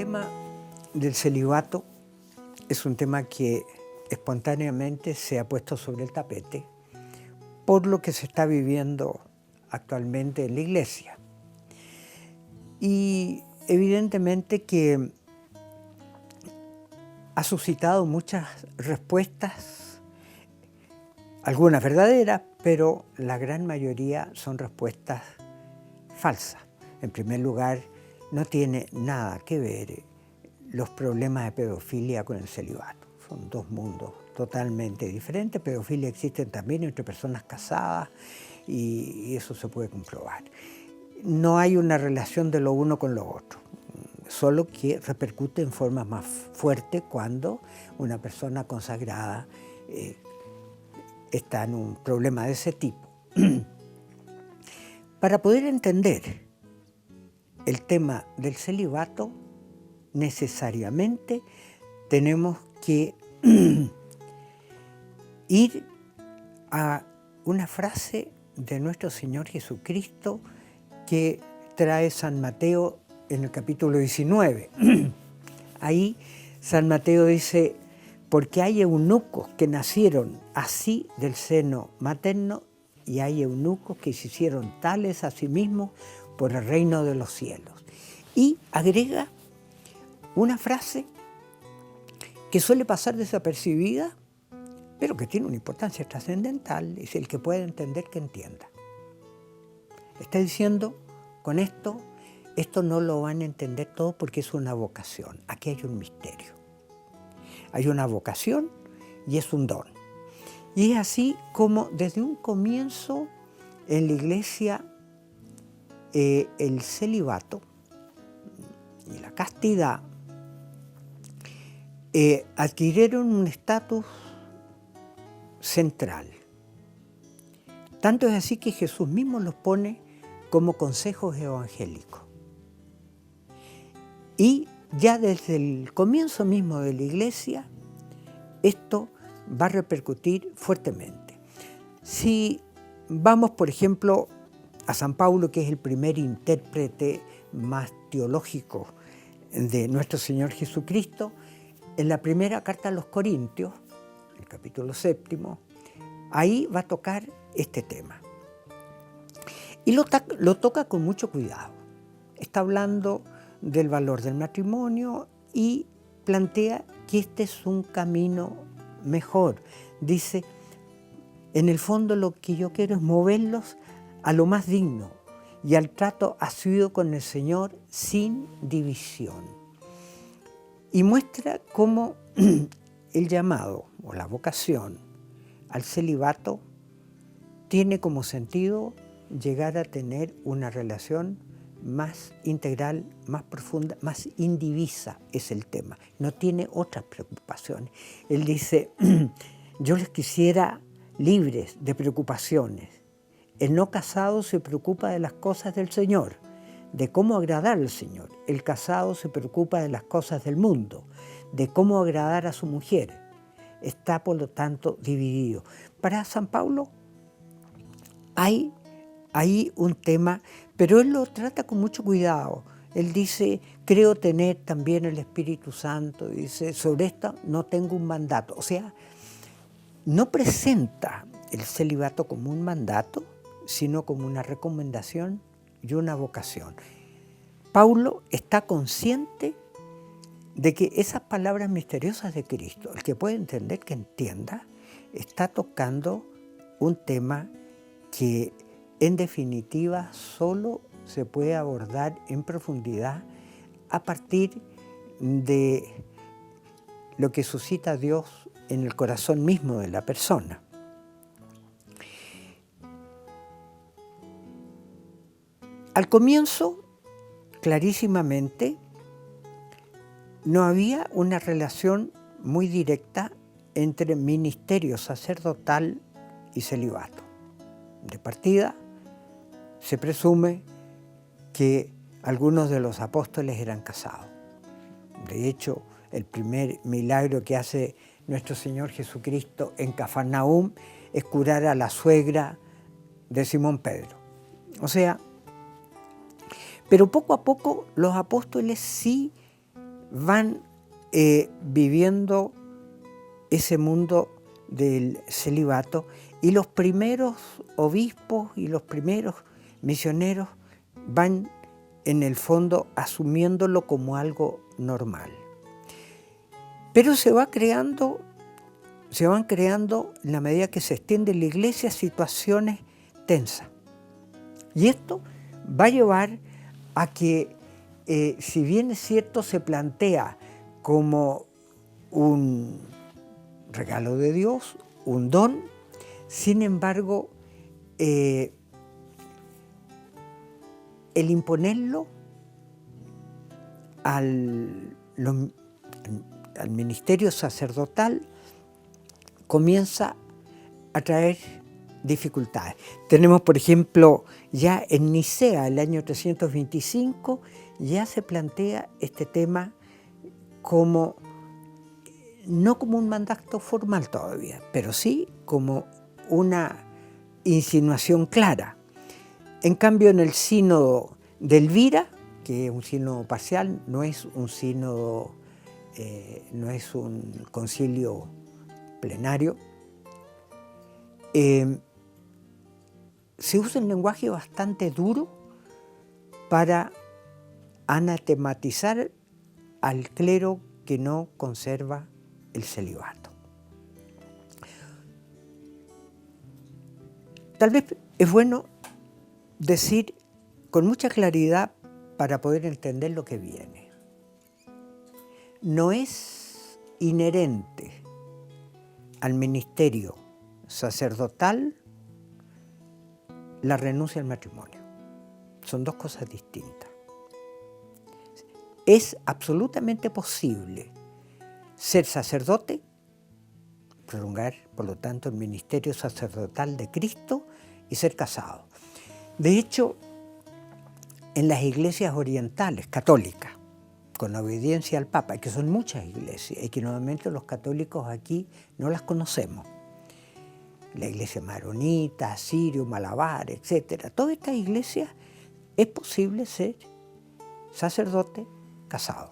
tema del celibato es un tema que espontáneamente se ha puesto sobre el tapete por lo que se está viviendo actualmente en la Iglesia. Y evidentemente que ha suscitado muchas respuestas, algunas verdaderas, pero la gran mayoría son respuestas falsas. En primer lugar, no tiene nada que ver los problemas de pedofilia con el celibato. Son dos mundos totalmente diferentes. Pedofilia existe también entre personas casadas y eso se puede comprobar. No hay una relación de lo uno con lo otro, solo que repercute en forma más fuerte cuando una persona consagrada está en un problema de ese tipo. Para poder entender el tema del celibato, necesariamente tenemos que ir a una frase de nuestro Señor Jesucristo que trae San Mateo en el capítulo 19. Ahí San Mateo dice: porque hay eunucos que nacieron así del seno materno y hay eunucos que se hicieron tales a sí mismos por el reino de los cielos. Y agrega una frase que suele pasar desapercibida, pero que tiene una importancia trascendental. Es el que puede entender que entienda. Está diciendo con esto no lo van a entender todo porque es una vocación. Aquí hay un misterio. Hay una vocación y es un don. Y es así como desde un comienzo en la Iglesia el celibato y la castidad adquirieron un estatus central. Tanto es así que Jesús mismo los pone como consejos evangélicos. Y ya desde el comienzo mismo de la Iglesia, esto va a repercutir fuertemente. Si vamos, por ejemplo, a San Pablo, que es el primer intérprete más teológico de nuestro Señor Jesucristo, en la primera carta a los Corintios, el capítulo 7, ahí va a tocar este tema. Y lo toca con mucho cuidado. Está hablando del valor del matrimonio y plantea que este es un camino mejor. Dice, en el fondo lo que yo quiero es moverlos a lo más digno y al trato asiduo con el Señor sin división. Y muestra cómo el llamado o la vocación al celibato tiene como sentido llegar a tener una relación más integral, más profunda, más indivisa es el tema. No tiene otras preocupaciones. Él dice, yo les quisiera libres de preocupaciones. El no casado se preocupa de las cosas del Señor, de cómo agradar al Señor. El casado se preocupa de las cosas del mundo, de cómo agradar a su mujer. Está, por lo tanto, dividido. Para San Pablo hay un tema, pero él lo trata con mucho cuidado. Él dice, creo tener también el Espíritu Santo. Dice, sobre esto no tengo un mandato. O sea, no presenta el celibato como un mandato, sino como una recomendación y una vocación. Pablo está consciente de que esas palabras misteriosas de Cristo, el que puede entender, que entienda, está tocando un tema que en definitiva solo se puede abordar en profundidad a partir de lo que suscita Dios en el corazón mismo de la persona. Al comienzo, clarísimamente, no había una relación muy directa entre ministerio sacerdotal y celibato. De partida, se presume que algunos de los apóstoles eran casados. De hecho, el primer milagro que hace nuestro Señor Jesucristo en Cafarnaúm es curar a la suegra de Simón Pedro. O sea, pero poco a poco los apóstoles sí van viviendo ese mundo del celibato, y los primeros obispos y los primeros misioneros van en el fondo asumiéndolo como algo normal. Pero se van creando en la medida que se extiende la iglesia situaciones tensas. Y esto va a llevar a que, si bien es cierto, se plantea como un regalo de Dios, un don, sin embargo, el imponerlo al ministerio sacerdotal comienza a traer dificultades. Tenemos, por ejemplo, ya en Nicea, el año 325, ya se plantea este tema como, no como un mandato formal todavía, pero sí como una insinuación clara. En cambio, en el sínodo de Elvira, que es un sínodo parcial, no es un sínodo, no es un concilio plenario, se usa un lenguaje bastante duro para anatematizar al clero que no conserva el celibato. Tal vez es bueno decir con mucha claridad para poder entender lo que viene. No es inherente al ministerio sacerdotal la renuncia al matrimonio. Son dos cosas distintas. Es absolutamente posible ser sacerdote, prolongar, por lo tanto, el ministerio sacerdotal de Cristo y ser casado. De hecho, en las iglesias orientales, católicas, con obediencia al Papa, que son muchas iglesias y que normalmente los católicos aquí no las conocemos, la iglesia maronita, sirio, malabar, etc. Todas estas iglesias es posible ser sacerdote casado.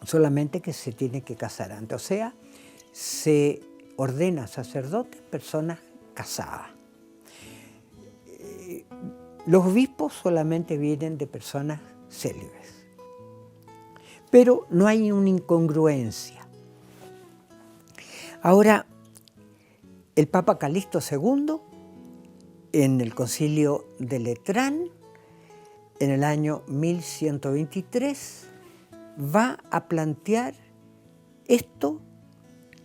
Solamente que se tiene que casar antes. O sea, se ordena sacerdote personas casadas. Los obispos solamente vienen de personas célibes. Pero no hay una incongruencia. Ahora, el Papa Calixto II, en el Concilio de Letrán, en el año 1123, va a plantear esto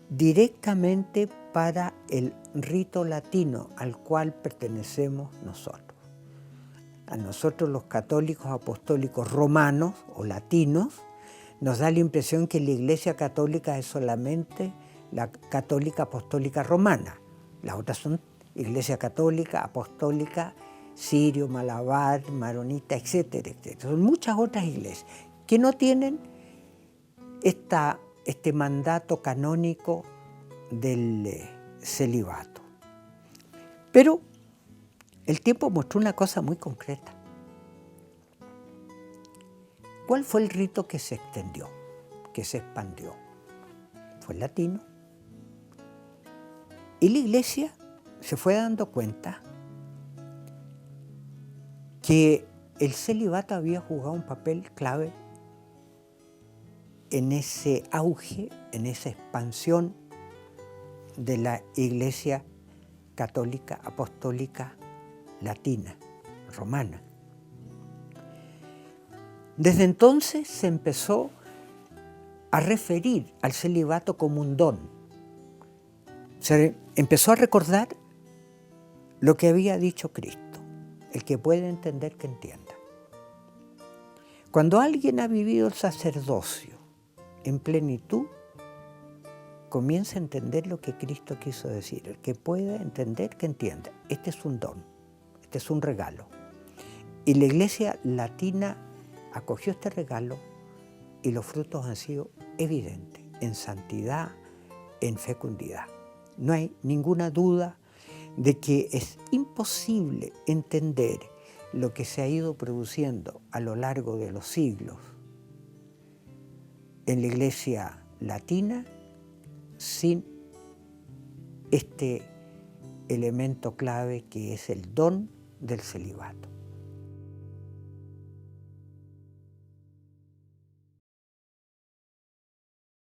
directamente para el rito latino al cual pertenecemos nosotros. A nosotros los católicos apostólicos romanos o latinos nos da la impresión que la Iglesia Católica es solamente la católica apostólica romana. Las otras son Iglesia Católica, Apostólica, Sirio, Malabar, Maronita, etcétera, etcétera. Son muchas otras iglesias que no tienen este mandato canónico del celibato. Pero el tiempo mostró una cosa muy concreta. ¿Cuál fue el rito que se extendió, que se expandió? Fue el latino. Y la Iglesia se fue dando cuenta que el celibato había jugado un papel clave en ese auge, en esa expansión de la Iglesia católica, apostólica, latina, romana. Desde entonces se empezó a referir al celibato como un don. Se empezó a recordar lo que había dicho Cristo. El que puede entender, que entienda. Cuando alguien ha vivido el sacerdocio en plenitud, comienza a entender lo que Cristo quiso decir. El que pueda entender, que entienda. Este es un don, este es un regalo. Y la Iglesia latina acogió este regalo y los frutos han sido evidentes en santidad, en fecundidad. No hay ninguna duda de que es imposible entender lo que se ha ido produciendo a lo largo de los siglos en la Iglesia latina sin este elemento clave que es el don del celibato.